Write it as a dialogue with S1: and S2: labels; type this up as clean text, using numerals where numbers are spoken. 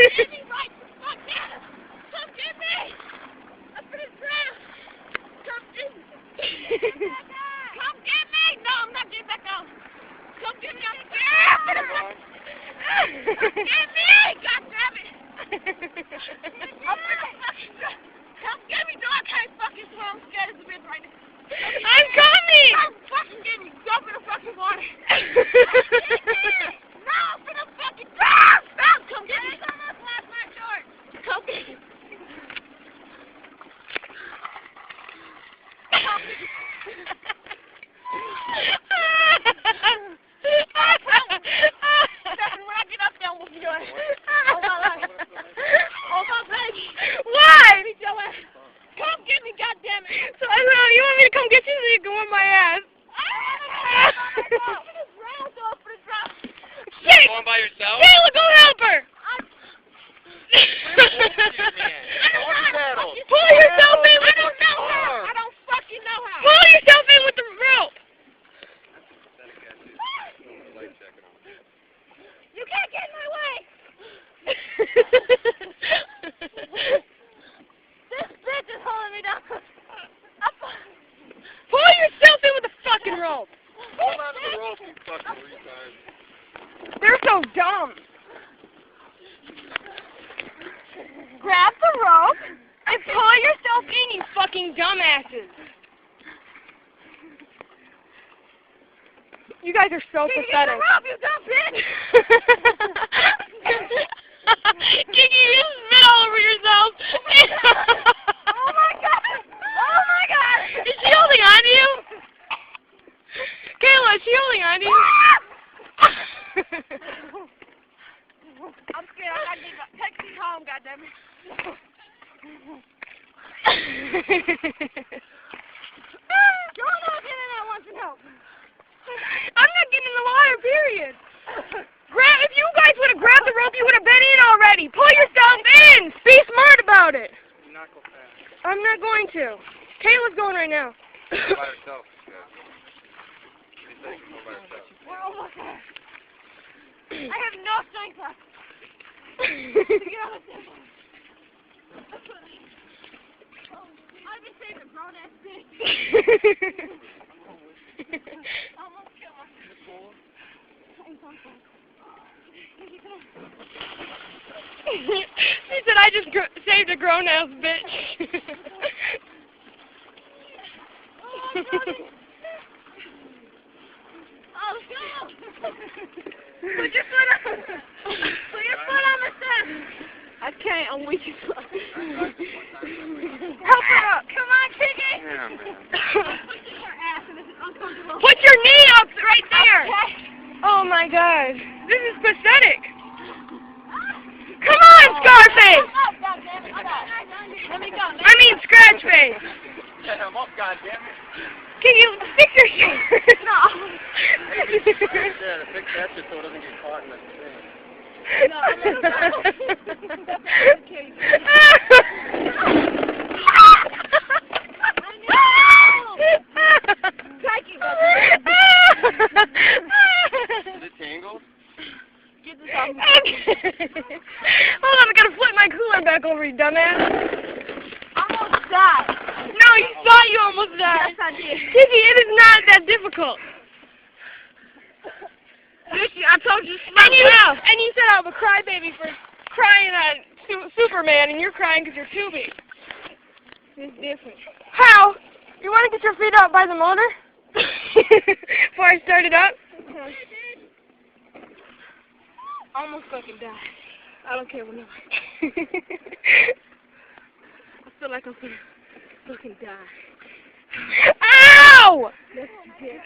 S1: right the fuck down. Come get me. I'm gonna drown. Come get me. Come get me. No, I'm not getting back on. Come get me. I'm scared. Come get me. God damn it. Come get me. No, I can't fucking swim. I'm scared as a bitch right now.
S2: I'm coming.
S1: Come fucking get me. Jump in the fucking water. No, I'm gonna fucking drown. Stop. Come get me. Almost lost my shorts. Come get me. When I get up there, I'm gonna be yours. Oh my life. Oh my baby.
S2: Why?
S1: Beat your ass. Come get me, goddammit.
S2: So I don't know. You want me to come get you so you can whip my ass? Shit!
S3: Going by yourself?
S2: Kayla, go help her! Pull yourself in with the
S1: I don't fucking know how.
S2: Pull yourself in with the rope!
S1: You can't get in my way. This bitch is holding me down.
S2: Pull yourself in with the fucking rope!
S3: Hold on to the rope, you fucking retard.
S2: They're so dumb.
S1: Grab the rope.
S2: And pull yourself in, you fucking dumbasses. You guys are so
S1: Get
S2: pathetic.
S1: the rope, you dumb bitch.
S2: Kiki, you spit all over yourself.
S1: Oh my god. Oh my god.
S2: Is she holding on to you? Kayla, is she holding on to you?
S1: I'm scared. I gotta get take me home, goddammit. You're not getting that once and help.
S2: I'm not getting in the water, period. If you guys would have grabbed the rope, you would have been in already. Pull yourself in. Be smart about it.
S3: Do not go fast.
S2: I'm not going to. Kayla's going right now.
S3: Go by yourself. Go by yourself.
S1: We're almost there. I have no strength left to get on the table. I've been saving a grown ass bitch. Almost killed myself.
S2: She said I just saved a grown ass bitch.
S1: Oh, go! Put your foot on. Put your foot on the step. I can't. I'm weak as fuck. Help her up. Come on, Kiki.
S3: Yeah, man.
S1: Pushing her ass and this is uncomfortable.
S2: Put your knee up right there.
S1: Okay.
S2: Oh my god. This is pathetic. Come on, Scarface.
S1: Oh, God damn it. Let me go.
S2: I mean Scratch Face.
S3: Yeah, I'm up, goddammit.
S2: Can you fix your shirt?
S1: No.
S3: Yeah, to fix that shit so it doesn't get caught in the thing.
S1: No, I'm not
S3: Is it tangled?
S1: Get this off me.
S2: Hold on, I gotta flip my cooler back over, you dumbass.
S1: I almost died.
S2: No, you thought you almost died.
S1: Yes, I did.
S2: Kiki, it is not that difficult.
S1: I told you to
S2: And you said I'm a crybaby for crying on Superman, and you're crying because you're too big.
S1: It's different.
S2: How? You want to get your feet up by the motor? Before I start it up?
S1: Almost fucking died. I don't care what nobody. I feel like I'm gonna fucking die.
S2: Ow!
S1: Yes, you did.